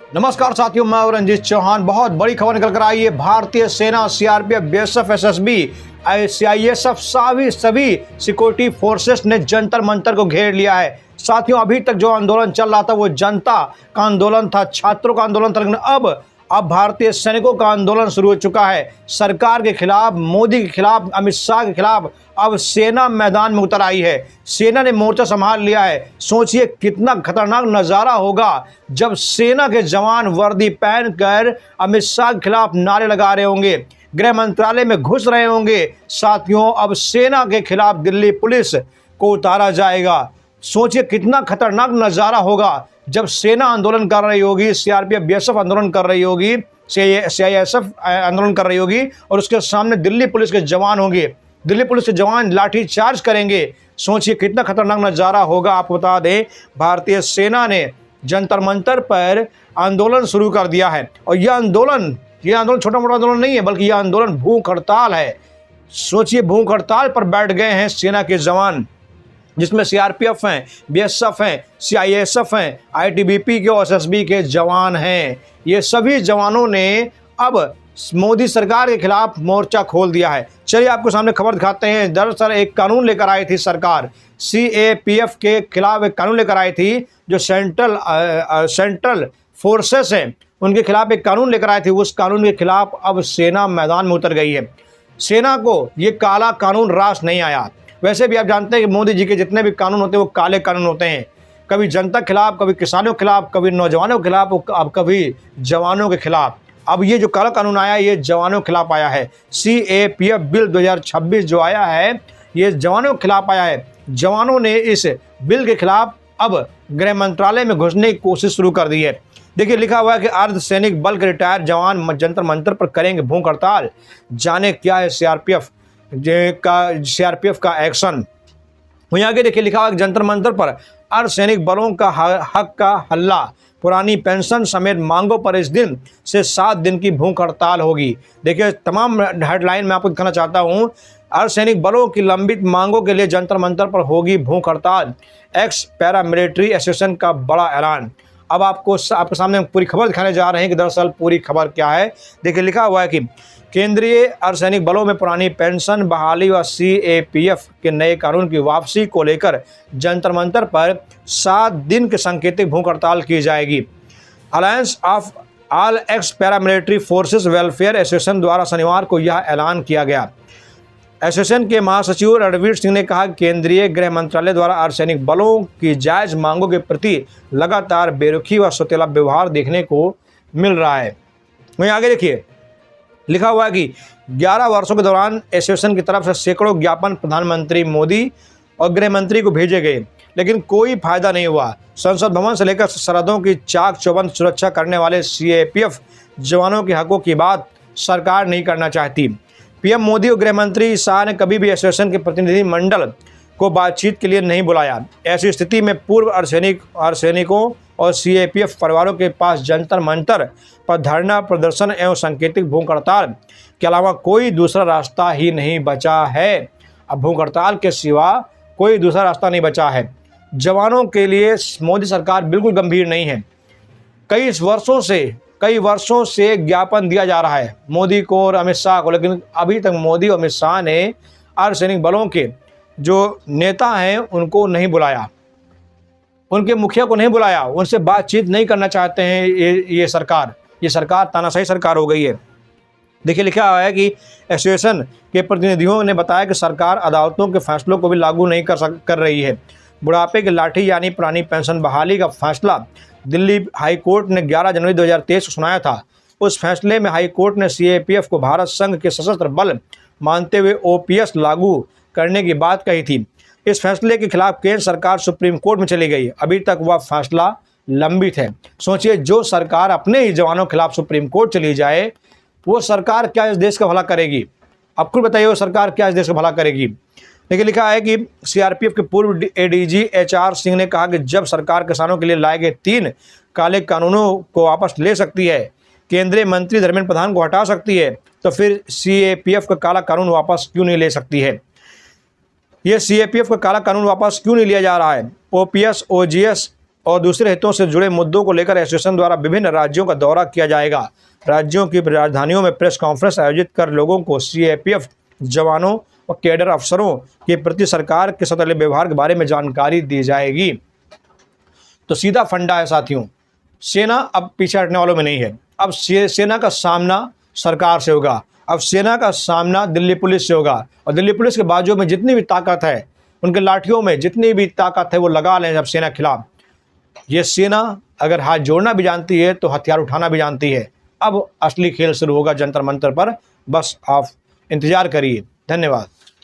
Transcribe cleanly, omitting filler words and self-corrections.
नमस्कार साथियों, मैं हूं रंजीत चौहान। बहुत बड़ी खबर निकल कर आई है। भारतीय सेना, सीआरपीएफ, बीएसएफ, एसएसबी, सीआईएसएफ सभी सिक्योरिटी फोर्सेस ने जंतर मंतर को घेर लिया है। साथियों, अभी तक जो आंदोलन चल रहा था वो जनता का आंदोलन था, छात्रों का आंदोलन था, लेकिन अब भारतीय सैनिकों का आंदोलन शुरू हो चुका है। सरकार के खिलाफ, मोदी के खिलाफ, अमित शाह के खिलाफ अब सेना मैदान में उतर आई है। सेना ने मोर्चा संभाल लिया है। सोचिए कितना खतरनाक नज़ारा होगा जब सेना के जवान वर्दी पहनकर अमित शाह के खिलाफ नारे लगा रहे होंगे, गृह मंत्रालय में घुस रहे होंगे। साथियों, अब सेना के खिलाफ दिल्ली पुलिस को उतारा जाएगा। सोचिए कितना खतरनाक नज़ारा होगा जब सेना आंदोलन कर रही होगी, सीआरपीएफ, बीएसएफ आंदोलन कर रही होगी, सीआईएसएफ आंदोलन कर रही होगी, और उसके सामने दिल्ली पुलिस के जवान होंगे। दिल्ली पुलिस के जवान लाठी चार्ज करेंगे। सोचिए कितना खतरनाक नज़ारा होगा। आपको बता दें, भारतीय सेना ने जंतर मंतर पर आंदोलन शुरू कर दिया है, और यह आंदोलन छोटा मोटा आंदोलन नहीं है, बल्कि यह आंदोलन भूख हड़ताल है। सोचिए, भूख हड़ताल पर बैठ गए हैं सेना के जवान, जिसमें सीआरपीएफ हैं, बीएसएफ हैं, सीआईएसएफ हैं, आईटीबीपी के और एसएसबी के जवान हैं। ये सभी जवानों ने अब मोदी सरकार के खिलाफ मोर्चा खोल दिया है। चलिए आपको सामने खबर दिखाते हैं। दरअसल एक कानून लेकर आई थी सरकार, सीएपीएफ के खिलाफ एक कानून लेकर आई थी। जो सेंट्रल फोर्सेस हैं उनके खिलाफ एक कानून लेकर आई थी। उस कानून के खिलाफ अब सेना मैदान में उतर गई है। सेना को ये काला कानून रास नहीं आया। वैसे भी आप जानते हैं कि मोदी जी के जितने भी कानून होते हैं वो काले कानून होते हैं। कभी जनता के खिलाफ, कभी किसानों के खिलाफ, कभी नौजवानों के खिलाफ, अब कभी जवानों के खिलाफ। अब ये जो काला कानून आया ये जवानों के खिलाफ आया है। सीएपीएफ बिल 2026 जो आया है ये जवानों के खिलाफ आया है। जवानों ने इस बिल के खिलाफ अब गृह मंत्रालय में घुसने की कोशिश शुरू कर दी है। देखिए, लिखा हुआ है कि अर्धसैनिक बल के रिटायर्ड जवान जंतर मंतर पर करेंगे भूख हड़ताल। जाने क्या है सीआरपीएफ का एक्शन। वहीं आगे देखिए, लिखा हुआ है कि जंतर मंतर पर अर्धसैनिक बलों का हक का हल्ला, पुरानी पेंशन समेत मांगों पर इस दिन से 7 दिन की भूख हड़ताल होगी। देखिए, तमाम हेडलाइन मैं आपको दिखाना चाहता हूँ। अर्धसैनिक बलों की लंबित मांगों के लिए जंतर मंतर पर होगी भूख हड़ताल। एक्स पैरामिलिट्री एसोसिएशन का बड़ा ऐलान। अब आपके सामने पूरी खबर दिखाने जा रहे हैं कि दरअसल पूरी खबर क्या है। देखिए, लिखा हुआ है कि केंद्रीय अर्धसैनिक बलों में पुरानी पेंशन बहाली व सीएपीएफ के नए कानून की वापसी को लेकर जंतर मंतर पर 7 दिन के सांकेतिक भूख हड़ताल की जाएगी। Alliance of all x paramilitary forces welfare association द्वारा शनिवार को यह ऐलान किया गया। एसोसिएशन के महासचिव रणवीर सिंह ने कहा कि केंद्रीय गृह मंत्रालय द्वारा अर्धसैनिक बलों की जायज़ मांगों के प्रति लगातार बेरुखी व सौतेला व्यवहार देखने को मिल रहा है। वहीं आगे देखिए, लिखा हुआ है कि 11 वर्षों के दौरान एसोसिएशन की तरफ से सैकड़ों ज्ञापन प्रधानमंत्री मोदी और गृह मंत्री को भेजे गए, लेकिन कोई फायदा नहीं हुआ। संसद भवन से लेकर सरहदों की चाक चौबंद सुरक्षा करने वाले सीएपीएफ जवानों के हकों की बात सरकार नहीं करना चाहती। पीएम मोदी और गृह मंत्री शाह ने कभी भी एसोसिएशन के प्रतिनिधि मंडल को बातचीत के लिए नहीं बुलाया। ऐसी स्थिति में पूर्व अर्धसैनिकों और सीएपीएफ परिवारों के पास जंतर मंतर पर धरना प्रदर्शन एवं सांकेतिक भूख हड़ताल के अलावा कोई दूसरा रास्ता ही नहीं बचा है। अब भूख हड़ताल के सिवा कोई दूसरा रास्ता नहीं बचा है। जवानों के लिए मोदी सरकार बिल्कुल गंभीर नहीं है। कई वर्षों से ज्ञापन दिया जा रहा है मोदी को और अमित शाह को, लेकिन अभी तक मोदी और अमित शाह ने अर्धसैनिक बलों के जो नेता हैं उनको नहीं बुलाया, उनके मुखिया को नहीं बुलाया, उनसे बातचीत नहीं करना चाहते हैं। ये सरकार तानाशाही सरकार हो गई है। देखिए, लिखा हुआ है कि एसोसिएशन के प्रतिनिधियों ने बताया कि सरकार अदालतों के फैसलों को भी लागू नहीं कर रही है। बुढ़ापे की लाठी यानी पुरानी पेंशन बहाली का फैसला दिल्ली हाई कोर्ट ने 11 जनवरी 2023 को सुनाया था। उस फैसले में हाई कोर्ट ने सीएपीएफ को भारत संघ के सशस्त्र बल मानते हुए ओपीएस लागू करने की बात कही थी। इस फैसले के खिलाफ केंद्र सरकार सुप्रीम कोर्ट में चली गई। अभी तक वह फैसला लंबित है। सोचिए, जो सरकार अपने ही जवानों के खिलाफ सुप्रीम कोर्ट चली जाए, वो सरकार क्या इस देश का भला करेगी? अब खुद बताइए, वो सरकार क्या इस देश का भला करेगी? लेकिन लिखा है कि सीआरपीएफ के पूर्व एडीजी एचआर सिंह ने कहा कि जब सरकार किसानों के लिए लाए गए 3 काले कानूनों को वापस ले सकती है, केंद्रीय मंत्री धर्मेंद्र प्रधान को हटा सकती है, तो फिर सीएपीएफ का काला कानून वापस क्यों नहीं ले सकती है? ये सीएपीएफ का काला कानून वापस क्यों नहीं लिया जा रहा है? ओपीएस, ओजीएस और दूसरे हितों से जुड़े मुद्दों को लेकर एसोसिएशन द्वारा विभिन्न राज्यों का दौरा किया जाएगा। राज्यों की राजधानियों में प्रेस कॉन्फ्रेंस आयोजित कर लोगों को सीआरपीएफ जवानों और कैडर अफसरों के प्रति सरकार के सतर्क व्यवहार के बारे में जानकारी दी जाएगी। तो सीधा फंडा है साथियों, सेना अब पीछे हटने वालों में नहीं है। अब सेना का सामना सरकार से होगा, अब सेना का सामना दिल्ली पुलिस से होगा, और दिल्ली पुलिस के बाजू में जितनी भी ताकत है, उनके लाठियों में जितनी भी ताकत है, वो लगा लें अब सेना के खिलाफ। ये सेना अगर हाथ जोड़ना भी जानती है तो हथियार उठाना भी जानती है। अब असली खेल शुरू होगा जंतर मंतर पर, बस आप इंतजार करिए। धन्यवाद।